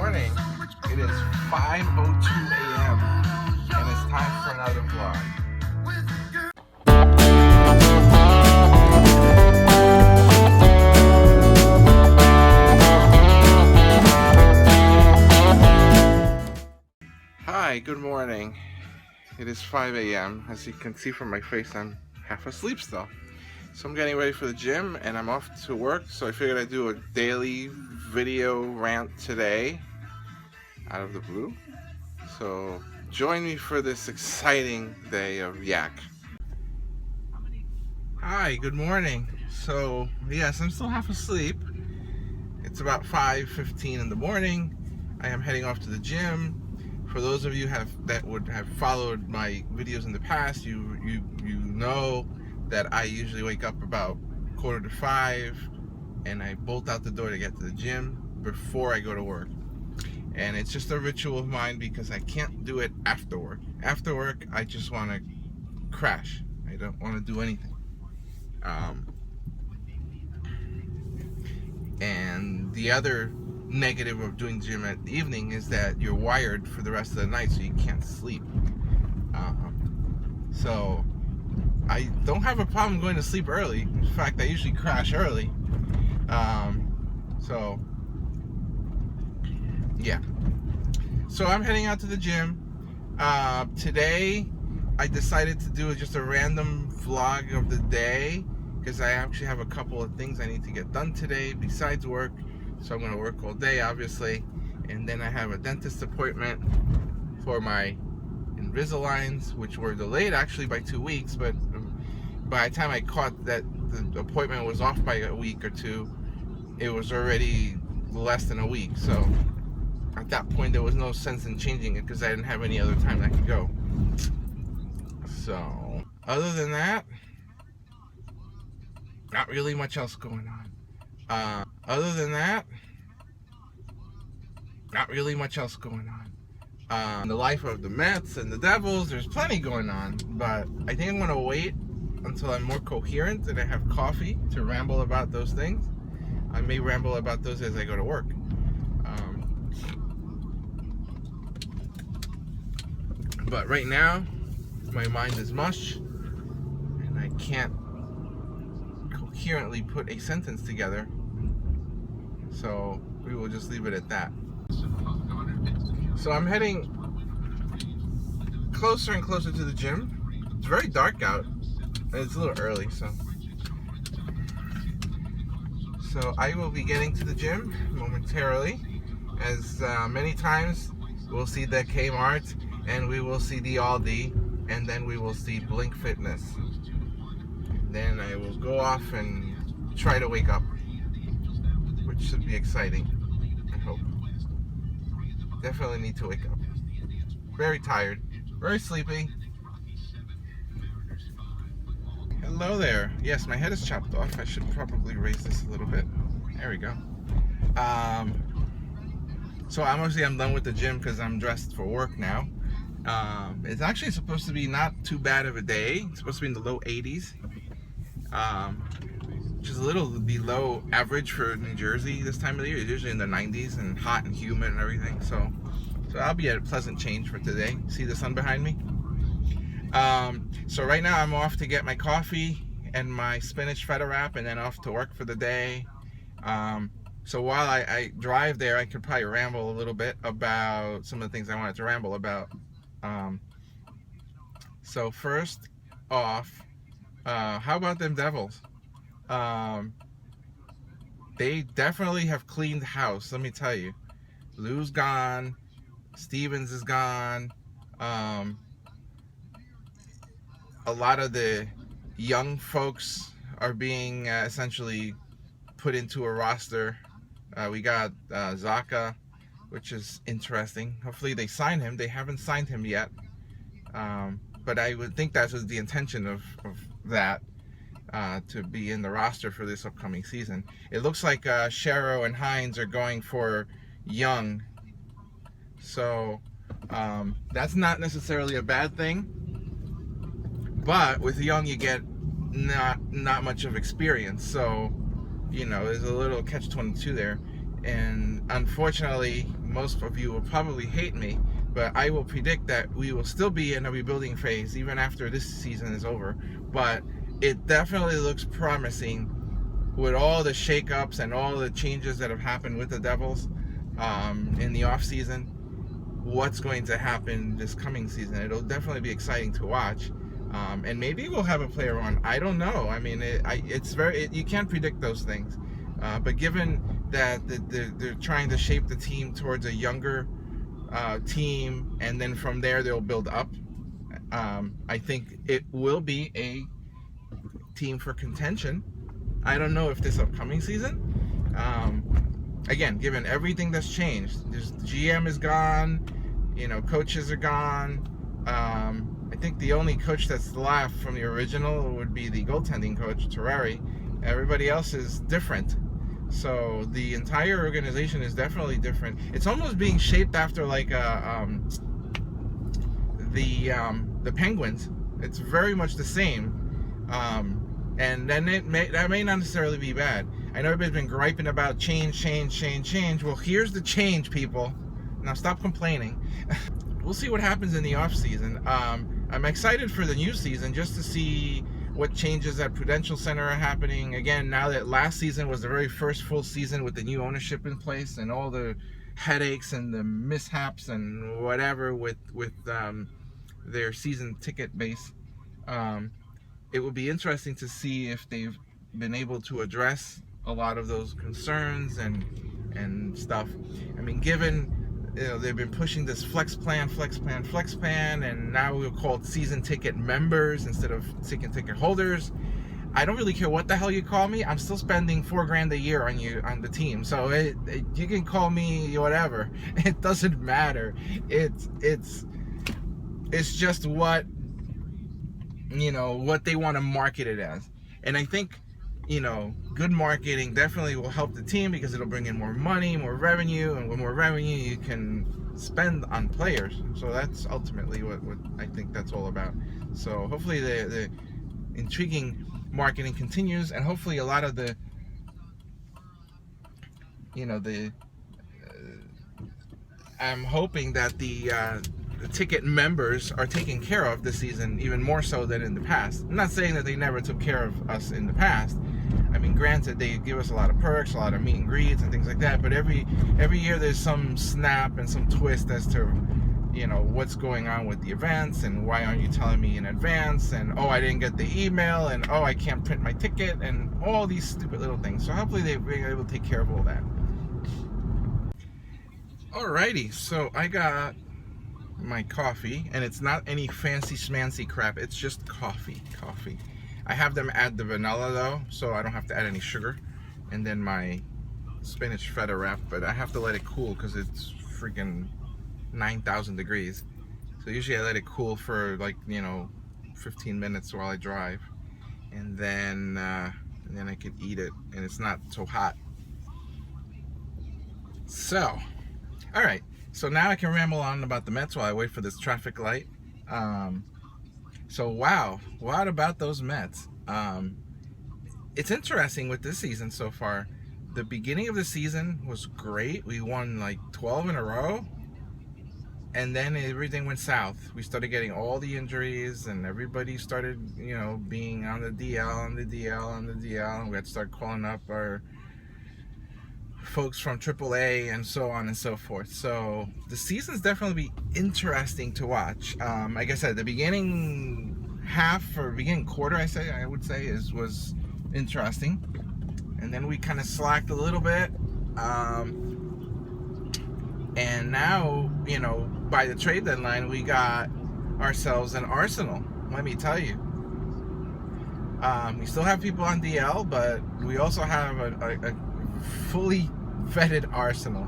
morning. It is 5:02 a.m. and it's time for another vlog. Hi, good morning. It is 5 a.m. As you can see from my face, I'm half asleep still. So I'm getting ready for the gym and I'm off to work, so I figured I'd do a daily video rant today out of the blue. So join me for this exciting day of yak. Hi, good morning. So yes, I'm still half asleep. It's about 5:15 in the morning. I am heading off to the gym. For those of you that would have followed my videos in the past, you know that I usually wake up about 4:45 and I bolt out the door to get to the gym before I go to work. And it's just a ritual of mine because I can't do it after work. After work, I just want to crash. I don't want to do anything. And the other negative of doing gym at the evening is that you're wired for the rest of the night, so you can't sleep. So I don't have a problem going to sleep early. In fact, I usually crash early. So yeah. So I'm heading out to the gym. Today I decided to do just a random vlog of the day because I actually have a couple of things I need to get done today besides work. So I'm going to work all day, obviously, and then I have a dentist appointment for my Invisaligns, which were delayed actually by 2 weeks, but by the time I caught that the appointment was off by a week or two, it was already less than a week. So at that point there was no sense in changing it because I didn't have any other time I could go. So other than that, not really much else going on. Other than that, not really much else going on. In the life of the Mets and the Devils, there's plenty going on, but I think I'm going to wait until I'm more coherent and I have coffee to ramble about those things. I may ramble about those as I go to work. But right now, my mind is mush and I can't coherently put a sentence together. So we will just leave it at that. So I'm heading closer and closer to the gym. It's very dark out and it's a little early, so I will be getting to the gym momentarily. As many times we'll see the Kmart and we will see the Aldi and then we will see Blink Fitness. Then I will go off and try to wake up, which should be exciting, I hope. Definitely need to wake up. Very tired, very sleepy. Hello there. Yes, my head is chopped off. I should probably raise this a little bit. There we go. So obviously I'm done with the gym because I'm dressed for work now. It's actually supposed to be not too bad of a day. It's supposed to be in the low 80s. Which is a little below average for New Jersey this time of the year. It's usually in the 90s and hot and humid and everything. So I'll be at a pleasant change for today. See the sun behind me? So right now I'm off to get my coffee and my spinach feta wrap and then off to work for the day. So while I drive there, I could probably ramble a little bit about some of the things I wanted to ramble about. So first off, how about them Devils? They definitely have cleaned house, let me tell you. Lou's gone, Stevens is gone, a lot of the young folks are being essentially put into a roster. We got Zaka, which is interesting. Hopefully they sign him. They haven't signed him yet, but I would think that was the intention of that. To be in the roster for this upcoming season. It looks like Shero and Hines are going for Young, so that's not necessarily a bad thing, but with Young you get not much of experience, so you know there's a little catch-22 there. And unfortunately most of you will probably hate me, but I will predict that we will still be in a rebuilding phase even after this season is over. But it definitely looks promising with all the shakeups and all the changes that have happened with the Devils in the off season. What's going to happen this coming season? It'll definitely be exciting to watch. And maybe we'll have a player on. I don't know. I mean, you can't predict those things. But given that they're trying to shape the team towards a younger team, and then from there they'll build up, I think it will be a team for contention. I don't know if this upcoming season. Again, given everything that's changed, the GM is gone. Coaches are gone. I think the only coach that's left from the original would be the goaltending coach, Terrari. Everybody else is different. So the entire organization is definitely different. It's almost being shaped after like the Penguins. It's very much the same. And then that may not necessarily be bad. I know everybody's been griping about change. Well, here's the change, people. Now stop complaining. We'll see what happens in the off season. I'm excited for the new season just to see what changes at Prudential Center are happening. Again, now that last season was the very first full season with the new ownership in place and all the headaches and the mishaps and whatever with their season ticket base. It will be interesting to see if they've been able to address a lot of those concerns and stuff. I mean, given they've been pushing this flex plan, and now we'll call it season ticket members instead of season ticket holders. I don't really care what the hell you call me. I'm still spending $4,000 a year on the team, so you can call me whatever. It doesn't matter. It's just what they want to market it as, and I think good marketing definitely will help the team because it'll bring in more money, more revenue, and with more revenue you can spend on players. So that's ultimately what I think that's all about. So hopefully the intriguing marketing continues, and hopefully a lot of the I'm hoping that the ticket members are taken care of this season even more so than in the past. I'm not saying that they never took care of us in the past. I mean, granted, they give us a lot of perks, a lot of meet and greets and things like that, but every year there's some snap and some twist as to what's going on with the events, and why aren't you telling me in advance, and I didn't get the email, and I can't print my ticket, and all these stupid little things. So hopefully they'll be able to take care of all that. Alrighty, so I got my coffee, and it's not any fancy schmancy crap, it's just coffee. I have them add the vanilla though, so I don't have to add any sugar, and then my spinach feta wrap, but I have to let it cool because it's freaking 9,000 degrees. So usually I let it cool for 15 minutes while I drive, and then I could eat it, and it's not so hot. So, all right. So now I can ramble on about the Mets while I wait for this traffic light. So wow, what about those Mets? It's interesting with this season so far. The beginning of the season was great. We won 12 in a row. And then everything went south. We started getting all the injuries, and everybody started, being on the DL. And we had to start calling up our folks from AAA and so on and so forth. So the season's definitely be interesting to watch. Like I said, the beginning half or beginning quarter, I would say was interesting, and then we kind of slacked a little bit. And now, by the trade deadline, we got ourselves an arsenal. Let me tell you. We still have people on DL, but we also have a fully vetted arsenal.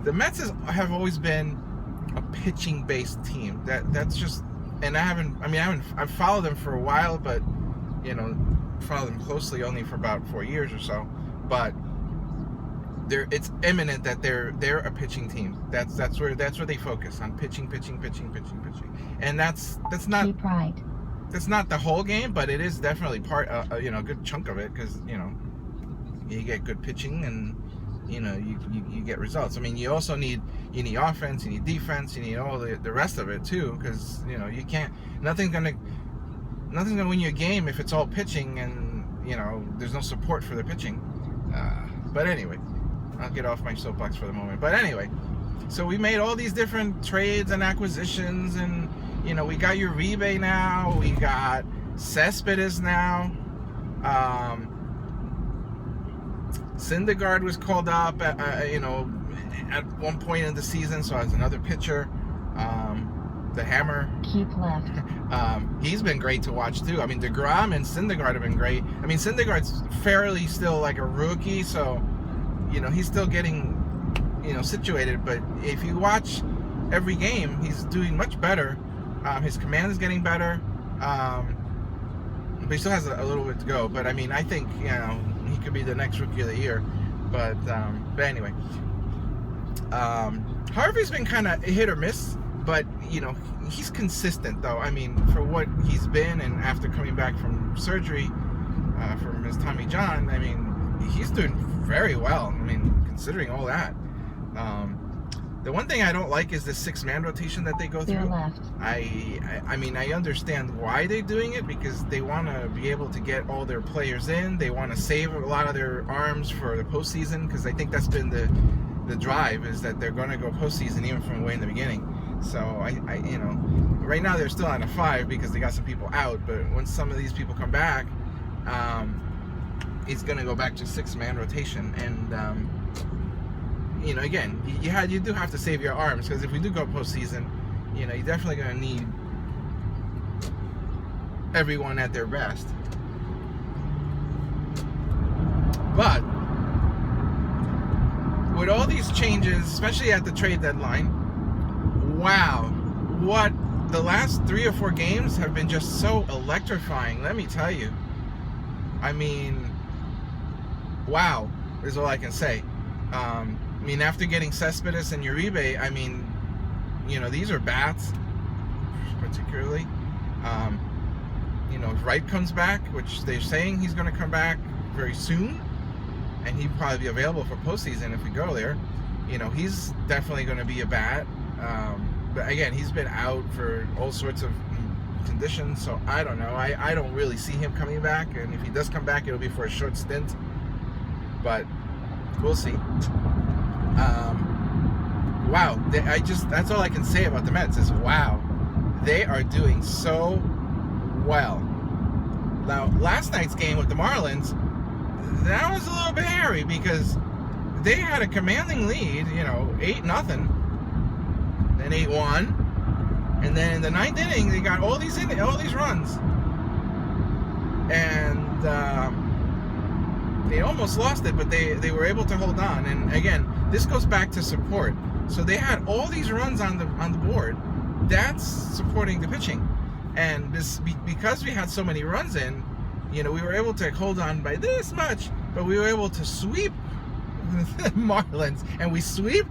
The Mets have always been a pitching-based team. That's just, and I've followed them for a while, but followed them closely only for about 4 years or so. But it's imminent that they're a pitching team. That's where they focus on pitching, and that's not pride. That's not the whole game, but it is definitely part, a good chunk of it, because you get good pitching, and you get results. I mean, you also need offense, you need defense, you need all the rest of it too, because you can't. Nothing's gonna win you a game if it's all pitching and there's no support for the pitching. But anyway, I'll get off my soapbox for the moment. But anyway, so we made all these different trades and acquisitions, and we got Uribe now, we got Cespedes now. Syndergaard was called up at one point in the season, so as another pitcher. The Hammer. Keep left. He's been great to watch too. I mean, DeGrom and Syndergaard have been great. I mean, Syndergaard's fairly still like a rookie, so he's still getting situated. But if you watch every game, he's doing much better. His command is getting better. But he still has a little bit to go. But I mean, I think he could be the next rookie of the year. But anyway, Harvey's been kind of hit or miss. But he's consistent though. I mean, for what he's been, and after coming back from surgery from his Tommy John, I mean, he's doing very well. I mean, considering all that. The one thing I don't like is this 6-man rotation that they go through. Left. I mean, I understand why they're doing it, because they want to be able to get all their players in. They want to save a lot of their arms for the postseason, because I think that's been the drive, is that they're going to go postseason even from way in the beginning. So right now they're still on a 5 because they got some people out. But when some of these people come back, it's going to go back to 6-man rotation. And again, you do have to save your arms, because if we do go postseason, you're definitely going to need everyone at their best. But with all these changes, especially at the trade deadline, wow, what the last 3 or 4 games have been just so electrifying, let me tell you. I mean, wow is all I can say. I mean, after getting Cespedes and Uribe, I mean, these are bats, particularly. If Wright comes back, which they're saying he's going to come back very soon, and he'd probably be available for postseason if we go there, he's definitely going to be a bat. But again, he's been out for all sorts of conditions, so I don't know. I don't really see him coming back, and if he does come back, it'll be for a short stint. But we'll see. Wow, that's all I can say about the Mets is wow. They are doing so well. Now, last night's game with the Marlins, that was a little bit hairy, because they had a commanding lead, 8-0. Then 8-1, and then in the 9th inning they got all these runs, and they almost lost it, but they were able to hold on. And again, this goes back to support. So they had all these runs on the board. That's supporting the pitching, and because we had so many runs in, we were able to hold on by this much, but we were able to sweep the Marlins, and we sweep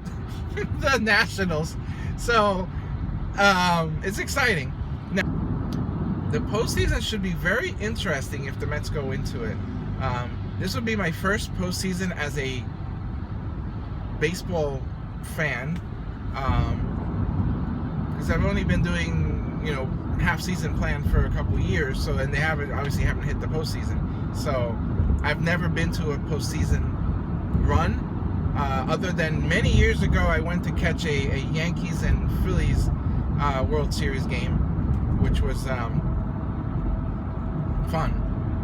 the Nationals. So it's exciting. Now, the postseason should be very interesting if the Mets go into it. This would be my first postseason as a baseball fan, because I've only been doing half-season plan for a couple years. So, and they obviously haven't hit the postseason. So I've never been to a postseason run. Other than many years ago, I went to catch a Yankees and Phillies World Series game, which was fun.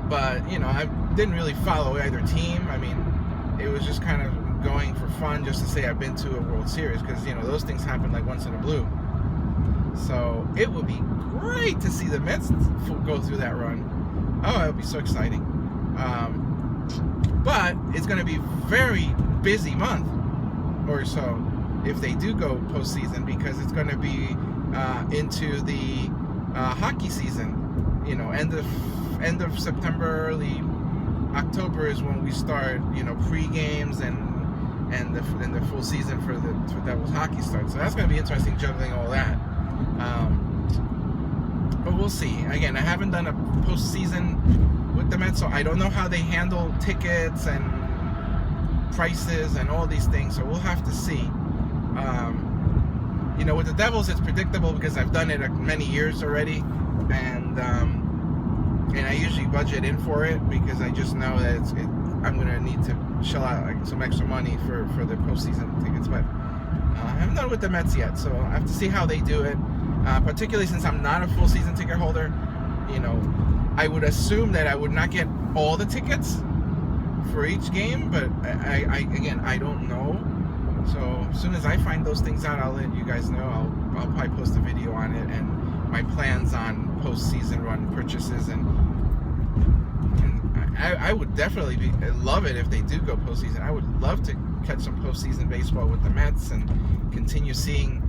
But, I didn't really follow either team. I mean, it was just kind of going for fun, just to say I've been to a World Series, because, those things happen like once in a blue. So it would be great to see the Mets go through that run. Oh, it would be so exciting. But it's going to be very busy month or so if they do go postseason, because it's going to be into the hockey season. End of September, early October is when we start. Pre-games and the full season for Devils hockey starts. So that's going to be interesting, juggling all that. But we'll see. Again, I haven't done a postseason with the Mets, so I don't know how they handle tickets and prices and all these things. So we'll have to see. You know, with the Devils, it's predictable because I've done it many years already, and I usually budget in for it because I just know that I'm gonna need to shell out like some extra money for the postseason tickets. But I haven't done it with the Mets yet, so I have to see how they do it. Particularly since I'm not a full season ticket holder, you know, I would assume that I would not get all the tickets for each game, but again, I don't know. So as soon as I find those things out, I'll let you guys know. I'll probably post a video on it and my plans on postseason run purchases, and I would definitely love it if they do go postseason. I would love to catch some postseason baseball with the Mets and continue seeing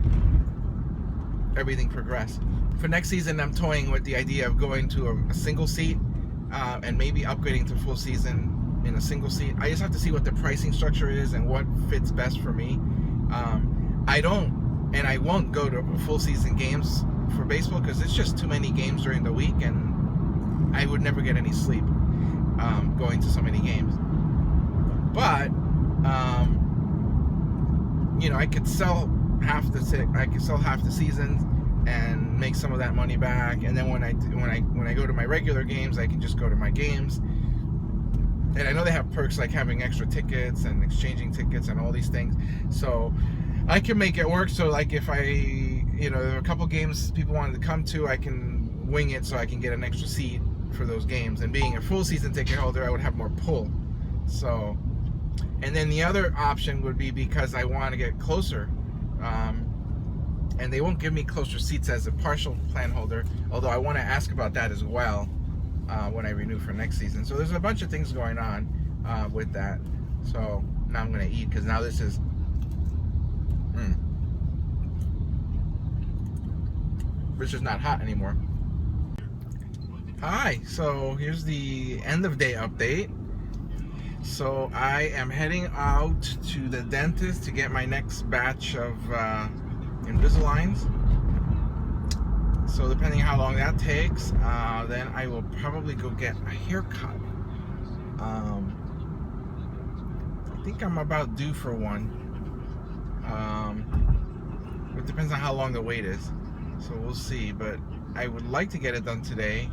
everything progress. For next season, I'm toying with the idea of going to a single seat and maybe upgrading to full season in a single seat. I just have to see what the pricing structure is and what fits best for me. I won't go to full season games for baseball because it's just too many games during the week, and I would never get any sleep going to so many games. But you know, I could sell half the seasons and make some of that money back, and then when I go to my regular games, I can just go to my games. And I know they have perks like having extra tickets and exchanging tickets and all these things, so I can make it work. So like if there are a couple games people wanted to come to, I can wing it so I can get an extra seat for those games. And being a full season ticket holder, I would have more pull. So, and then the other option would be because I want to get closer, and they won't give me closer seats as a partial plan holder, although I want to ask about that as well when I renew for next season. So there's a bunch of things going on with that. So now I'm going to eat because now this is which is not hot anymore. Hi, so here's the end of day update. So I am heading out to the dentist to get my next batch of Invisaligns. So depending how long that takes, then I will probably go get a haircut. I think I'm about due for one. It depends on how long the wait is. So we'll see, but I would like to get it done today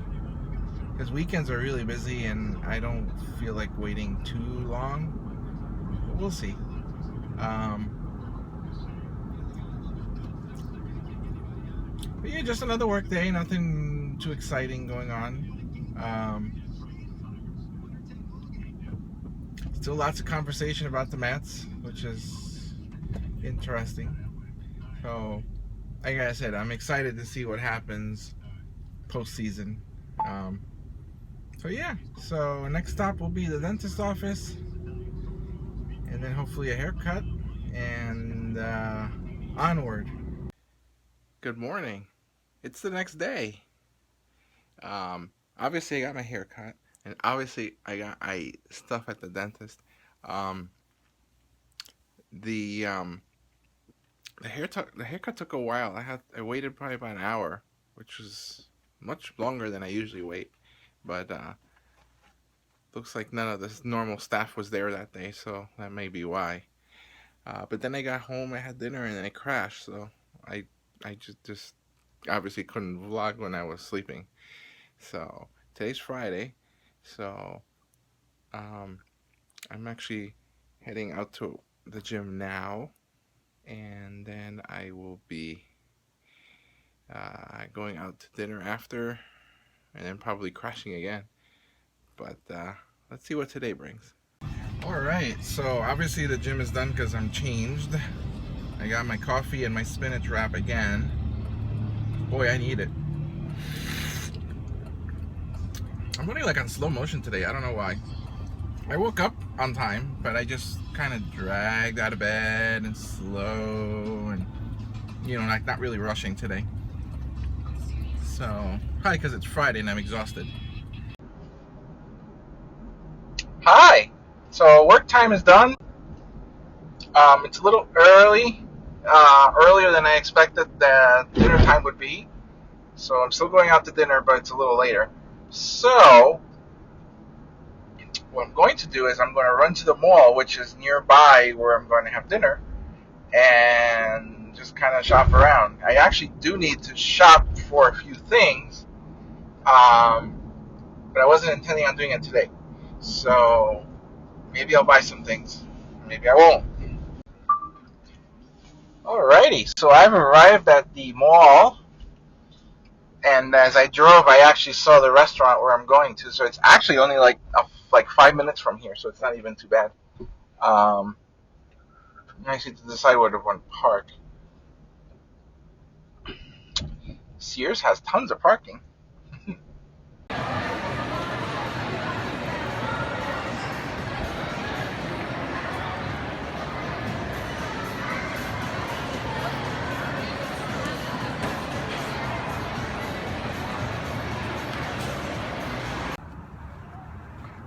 because weekends are really busy and I don't feel like waiting too long. But we'll see. But yeah, just another work day, nothing too exciting going on. Still lots of conversation about the Mets, which is interesting. So, like I said, I'm excited to see what happens postseason. So yeah, so next stop will be the dentist office, and then hopefully a haircut, and onward. Good morning. It's the next day. Obviously I got my hair cut, and obviously I stuff at the dentist. The haircut took a while. I waited probably about an hour, which was much longer than I usually wait. But looks like none of the normal staff was there that day, so that may be why. But then I got home, I had dinner, and then I crashed. So I just obviously couldn't vlog when I was sleeping. So today's Friday, so I'm actually heading out to the gym now, and then I will be going out to dinner after, and then probably crashing again. But let's see what today brings. Alright, so obviously the gym is done because I'm changed. I got my coffee and my spinach wrap again. Boy, I need it. I'm running like on slow motion today. I don't know why. I woke up on time, but I just kind of dragged out of bed and slow, and like not really rushing today. So probably because it's Friday and I'm exhausted. Hi. So work time is done. It's a little early, earlier than I expected that dinner time would be. So I'm still going out to dinner, but it's a little later. So what I'm going to do is I'm going to run to the mall, which is nearby where I'm going to have dinner, and just kind of shop around. I actually do need to shop for a few things, but I wasn't intending on doing it today. So maybe I'll buy some things. Maybe I won't. Alrighty, so I've arrived at the mall, and as I drove, I actually saw the restaurant where I'm going to. So it's actually only like 5 minutes from here, so it's not even too bad. I actually need to decide where to want to park. Sears has tons of parking.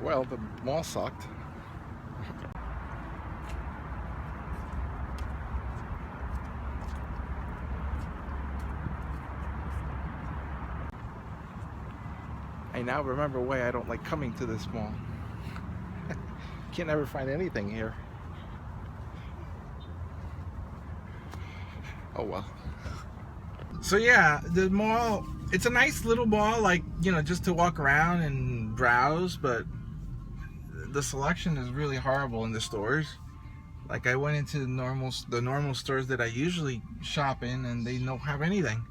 Well, the mall sucked. I now remember why I don't like coming to this mall. Can't ever find anything here. Oh well. So yeah, the mall, it's a nice little mall, like, you know, just to walk around and browse, but the selection is really horrible in the stores. Like, I went into the normal stores that I usually shop in, and they don't have anything.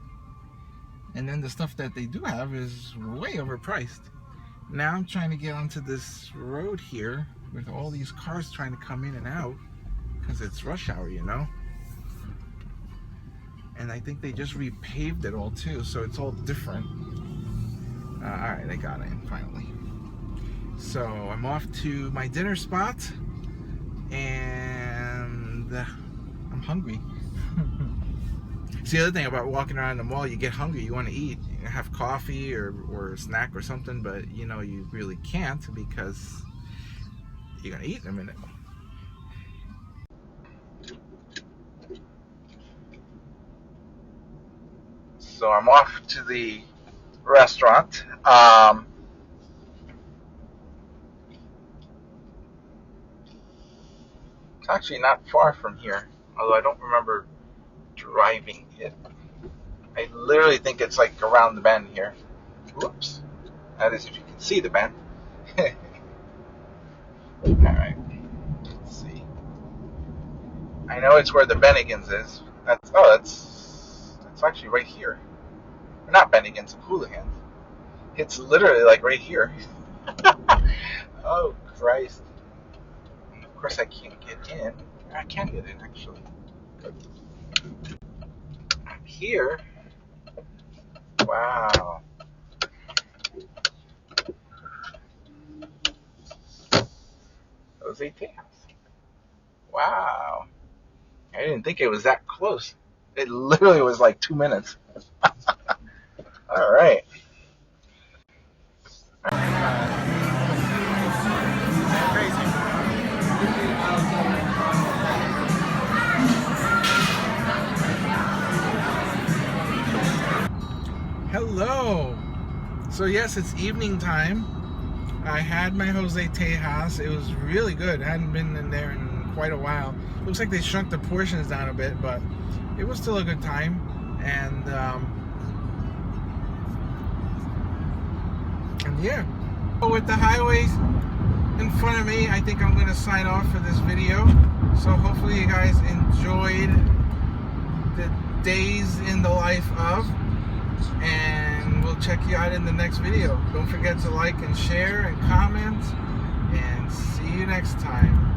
And then the stuff that they do have is way overpriced. Now I'm trying to get onto this road here with all these cars trying to come in and out because it's rush hour, you know. And I think they just repaved it all too, so it's all different. Alright, I got in finally. So I'm off to my dinner spot, and I'm hungry. See, the other thing about walking around the mall, you get hungry, you want to eat, you have coffee or a snack or something, but you know you really can't because you're gonna eat in a minute. So I'm off to the restaurant. It's actually not far from here, although I don't remember driving it. I literally think it's like around the bend here. Whoops. That is if you can see the bend. Alright. Let's see. I know it's where the Bennigan's is. That's actually right here. Or not Bennigan's, Houlihan's. It's literally like right here. Oh Christ. And of course I can't get in. I can get in actually. I'm here. Wow. Jose Tejas. Wow. I didn't think it was that close. It literally was like 2 minutes. All right. Hello. So yes, it's evening time. I had my Jose Tejas. It was really good. I hadn't been in there in quite a while. Looks like they shrunk the portions down a bit, but it was still a good time. And yeah. With the highways in front of me, I think I'm going to sign off for this video. So hopefully you guys enjoyed the days in the life of, and we'll check you out in the next video. Don't forget to like and share and comment, and see you next time.